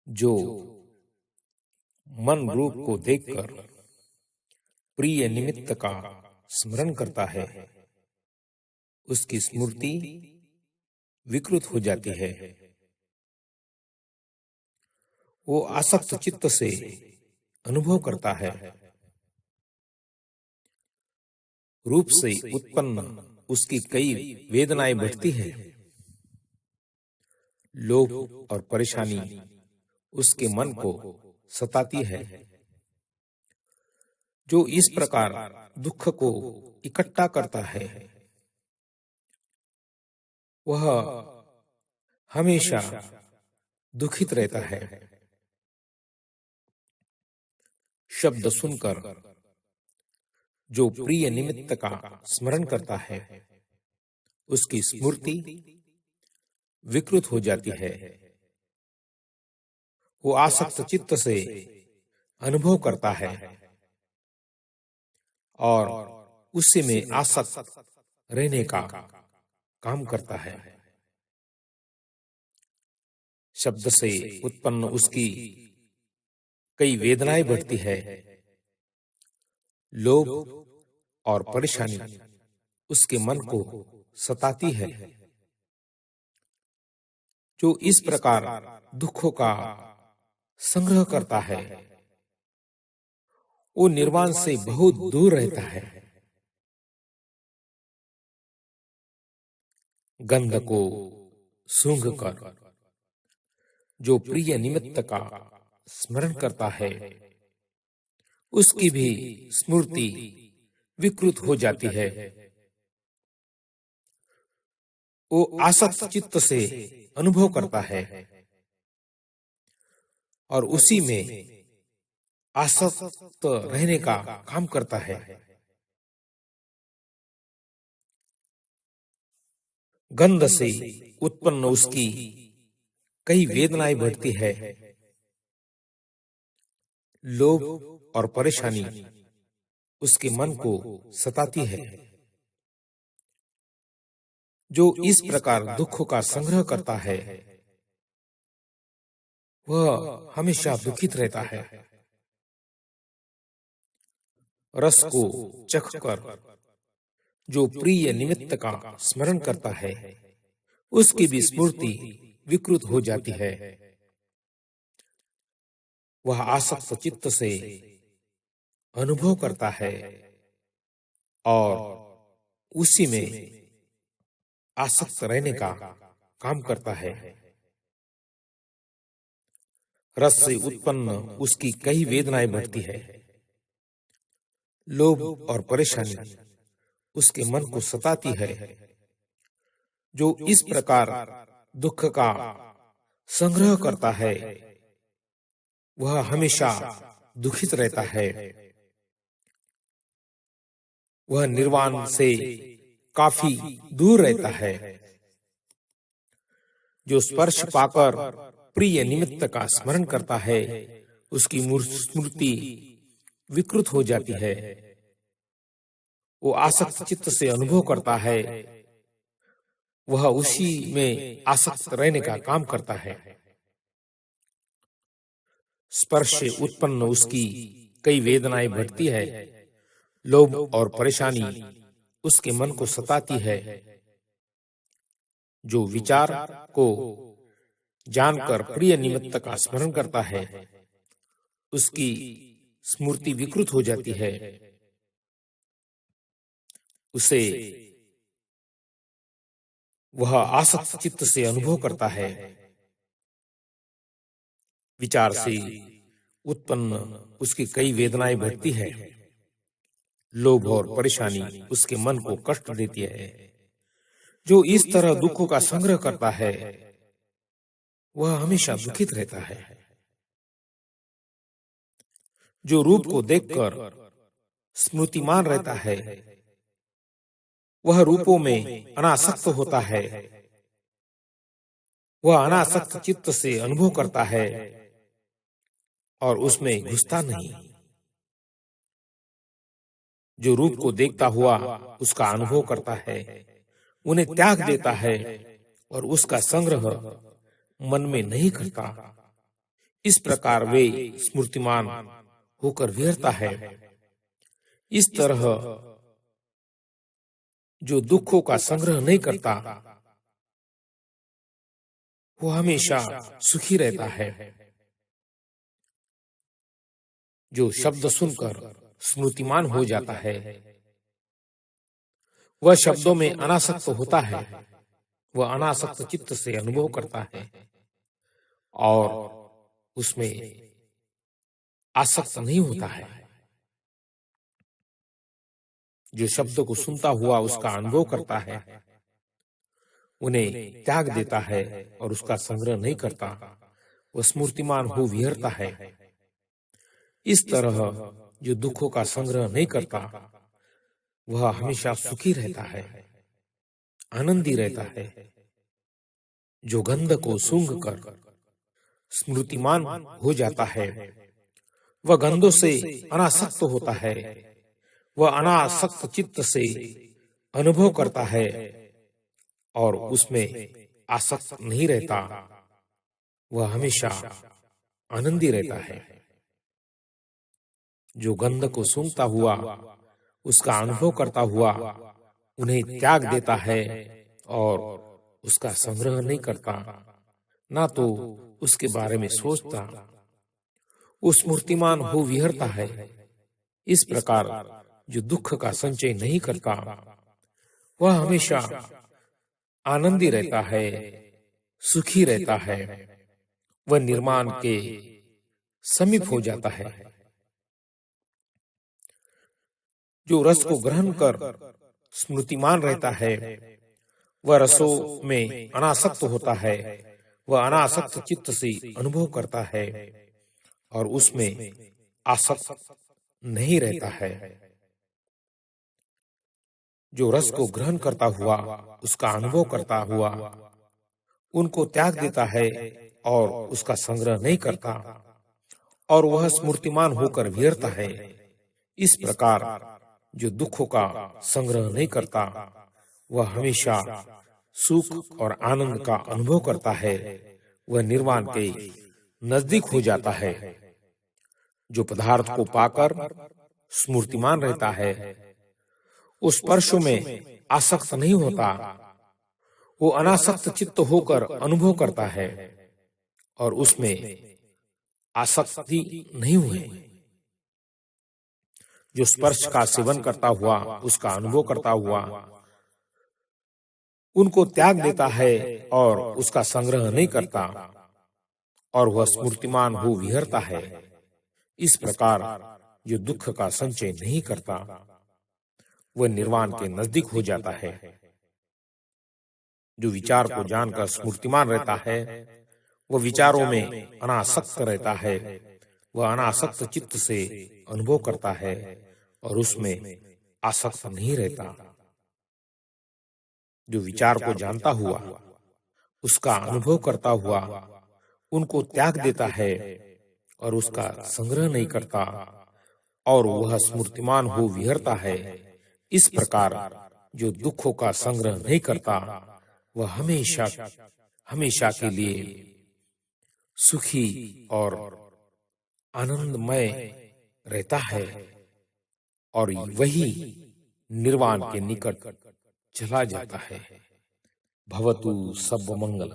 जो मन रूप को देखकर प्रिय निमित्त का स्मरण करता है, उसकी स्मृति विकृत हो जाती है। वो आसक्त चित्त से अनुभव करता है। रूप से उत्पन्न उसकी कई वेदनाएं बढ़ती है। लोभ और परेशानी उसके मन को सताती है। जो इस प्रकार दुख को इकट्ठा करता है, वह हमेशा दुखित रहता है। शब्द सुनकर जो प्रिय निमित्त का स्मरण करता है, उसकी स्मृति विकृत हो जाती है। वो आसक्त चित्त से अनुभव करता है और उसी में आसक्त रहने का काम करता है। शब्द से उत्पन्न उसकी कई वेदनाएं बढ़ती है। लोभ और परेशानी उसके मन को सताती है। जो इस प्रकार दुखों का संग्रह करता है, वो निर्वाण से बहुत दूर रहता है। गंध को सूंघकर जो प्रिय निमित्त का स्मरण करता है, उसकी भी स्मृति विकृत हो जाती है। वो आसक्त चित्त से अनुभव करता है और उसी में आसक्त रहने का काम करता है। गंध से उत्पन्न उसकी कई वेदनाएं बढ़ती है। लोभ और परेशानी उसके मन को सताती है। जो इस प्रकार दुख का संग्रह करता है, वह हमेशा दुखित रहता है। रस को चखकर जो प्रिय निमित्त का स्मरण करता है, उसकी भी स्मृति विकृत हो जाती है। वह आसक्त चित्त से अनुभव करता है और उसी में आसक्त रहने का काम करता है। रस से उत्पन्न उसकी कई वेदनाएं बढ़ती है। लोभ और परेशानी उसके मन को सताती है। जो इस प्रकार दुख का संग्रह करता है, वह हमेशा दुखित रहता है। वह निर्वाण से काफी दूर रहता है। जो स्पर्श पाकर प्रिय निमित्त का स्मरण करता है, उसकी स्मृति विकृत हो जाती है। वो आसक्त चित्त से अनुभव करता है, वह उसी में आसक्त रहने का काम करता है। स्पर्श से उत्पन्न उसकी कई वेदनाएं बढ़ती है। लोभ और परेशानी उसके मन को सताती है। जो विचार को जानकर प्रिय निमित्त का स्मरण करता है, उसकी स्मृति विकृत हो जाती है। उसे वह आसक्त चित्त से अनुभव करता है। विचार से उत्पन्न उसकी कई वेदनाएं बढ़ती है। लोभ और परेशानी उसके मन को कष्ट देती है। जो इस तरह दुखों का संग्रह करता है, वह हमेशा दुखित रहता है। जो रूप को देखकर स्मृतिमान रहता है, वह रूपों में अनासक्त होता है। वह अनासक्त चित्त से अनुभव करता है और उसमें घुसता नहीं। जो रूप को देखता हुआ उसका अनुभव करता है, उन्हें त्याग देता है और उसका संग्रह मन में नहीं करता, इस प्रकार वे स्मृतिमान होकर विहरता है। इस तरह जो दुखों का संग्रह नहीं करता वो हमेशा सुखी रहता है। जो शब्द सुनकर स्मृतिमान हो जाता है वह शब्दों में अनासक्त होता है, वह अनासक्त चित्त से अनुभव करता है और उसमें आसक्त नहीं होता है। जो शब्द को सुनता हुआ उसका अनुभव करता है उन्हें त्याग देता है और उसका संग्रह नहीं करता, वह स्मृतिमान हो विहरता है। इस तरह जो दुखों का संग्रह नहीं करता वह हमेशा सुखी रहता है, आनंदी रहता है। जो गंध को सूंघ कर स्मृतिमान हो जाता है वह गंधों से अनासक्त होता है, वह अनासक्त चित्त से अनुभव करता है और उसमें आसक्त नहीं रहता, वह हमेशा आनंदी रहता है। जो गंध को सूंघता हुआ उसका अनुभव करता हुआ उन्हें त्याग देता है और उसका संग्रह नहीं करता, ना तो उसके बारे में सोचता, वो स्मृतिमान हो विहरता है। इस प्रकार जो दुख का संचय नहीं करता वह हमेशा आनंदी रहता है, सुखी रहता है, वह निर्माण के समीप हो जाता है। जो रस को ग्रहण कर स्मृतिमान रहता है वह रसों में अनासक्त होता है, वह अनासक्त चित्त से अनुभव करता है और उसमें आसक्त नहीं रहता है। जो रस को ग्रहण करता हुआ उसका अनुभव करता हुआ उनको त्याग देता है और उसका संग्रह नहीं करता और वह स्मृतिमान होकर विहरता है। इस प्रकार जो दुखों का संग्रह नहीं करता वह हमेशा सुख और आनंद का अनुभव करता है, वह निर्वाण के नजदीक हो जाता है। जो पदार्थ को पाकर स्मृतिमान रहता है उस स्पर्शों में आसक्त नहीं होता, वो अनासक्त चित्त होकर अनुभव करता है और उसमें आसक्ति नहीं हुए। जो स्पर्श का सेवन करता हुआ उसका अनुभव करता हुआ उनको त्याग देता है और उसका संग्रह नहीं करता और वह स्मृतिमान हो विहरता है। इस प्रकार जो दुख का संचय नहीं करता वह निर्वाण के नजदीक हो जाता है। जो विचार को जानकर स्मृतिमान रहता है वह विचारों में अनासक्त रहता है, वह अनासक्त चित्त से अनुभव करता है और उसमें आसक्त नहीं रहता। जो विचार को जानता हुआ उसका अनुभव करता हुआ उनको त्याग देता है और उसका संग्रह नहीं करता और वह स्मृतिमान हो विहरता है। इस प्रकार जो दुखों का संग्रह नहीं करता वह हमेशा हमेशा के लिए सुखी और आनंदमय रहता है और वही निर्वाण के निकट चला जाता है। भवतु सब मंगल।